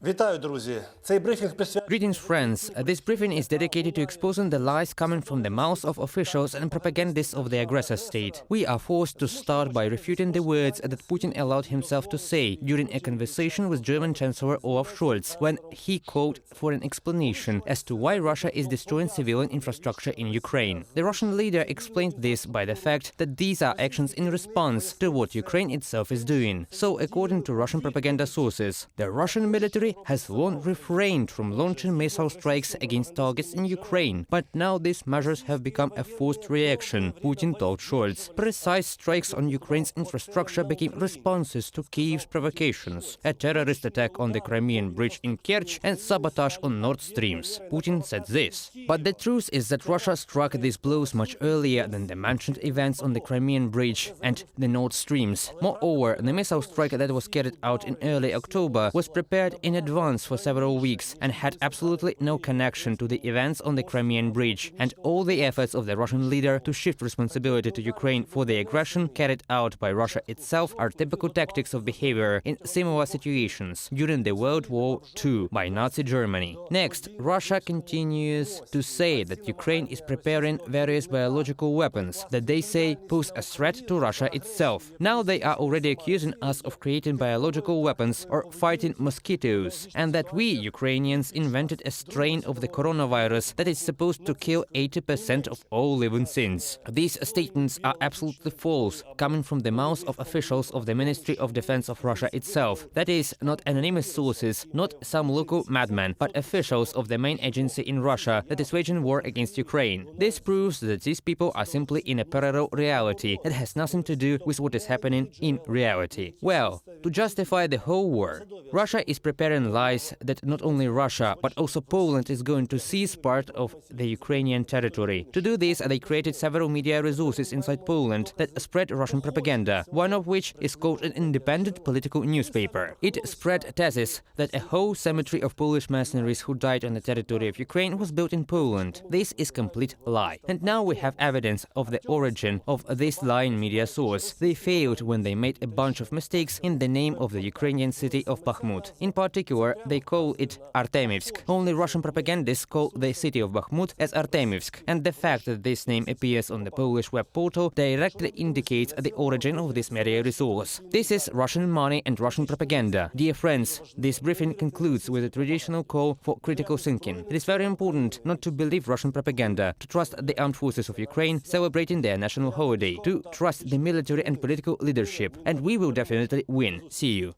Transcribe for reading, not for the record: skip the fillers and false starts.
Вітаю, друзі! Цей брифінг присвячений... Greetings, friends. This briefing is dedicated to exposing the lies coming from the mouths of officials and propagandists of the aggressor state. We are forced to start by refuting the words that Putin allowed himself to say during a conversation with German Chancellor Olaf Scholz when he called for an explanation as to why Russia is destroying civilian infrastructure in Ukraine. The Russian leader explained this by the fact that these are actions in response to what Ukraine itself is doing. So, according to Russian propaganda sources, the Russian military has long refrained from launching missile strikes against targets in Ukraine, but now these measures have become a forced reaction, Putin told Scholz. Precise strikes on Ukraine's infrastructure became responses to Kyiv's provocations, a terrorist attack on the Crimean bridge in Kerch and sabotage on Nord Streams. Putin said this. But the truth is that Russia struck these blows much earlier than the mentioned events on the Crimean bridge and the Nord Streams. Moreover, the missile strike that was carried out in early October was prepared in advance for several weeks and had absolutely no connection to the events on the Crimean bridge, and all the efforts of the Russian leader to shift responsibility to Ukraine for the aggression carried out by Russia itself are typical tactics of behavior in similar situations during the World War II by Nazi Germany. Next, Russia continues to say that Ukraine is preparing various biological weapons that they say pose a threat to Russia itself. Now they are already accusing us of creating biological weapons or fighting mosquitoes, and that we, Ukrainians, invented a strain of the coronavirus that is supposed to kill 80% of all living things. These statements are absolutely false, coming from the mouths of officials of the Ministry of Defense of Russia itself. That is, not anonymous sources, not some local madman, but officials of the main agency in Russia that is waging war against Ukraine. This proves that these people are simply in a parallel reality that has nothing to do with what is happening in reality. Well, to justify the whole war, Russia is preparing lies that not only Russia, but also Poland is going to seize part of the Ukrainian territory. To do this, they created several media resources inside Poland that spread Russian propaganda, one of which is called an independent political newspaper. It spread thesis that a whole cemetery of Polish mercenaries who died on the territory of Ukraine was built in Poland. This is complete lie. And now we have evidence of the origin of this lying media source. They failed when they made a bunch of mistakes in the name of the Ukrainian city of Bakhmut. In particular, they call it Artemivsk. Only Russian propagandists call the city of Bakhmut as Artemivsk, and the fact that this name appears on the Polish web portal directly indicates the origin of this media resource. This is Russian money and Russian propaganda. Dear friends, this briefing concludes with a traditional call for critical thinking. It is very important not to believe Russian propaganda, to trust the armed forces of Ukraine celebrating their national holiday, to trust the military and political leadership, and we will definitely win. See you.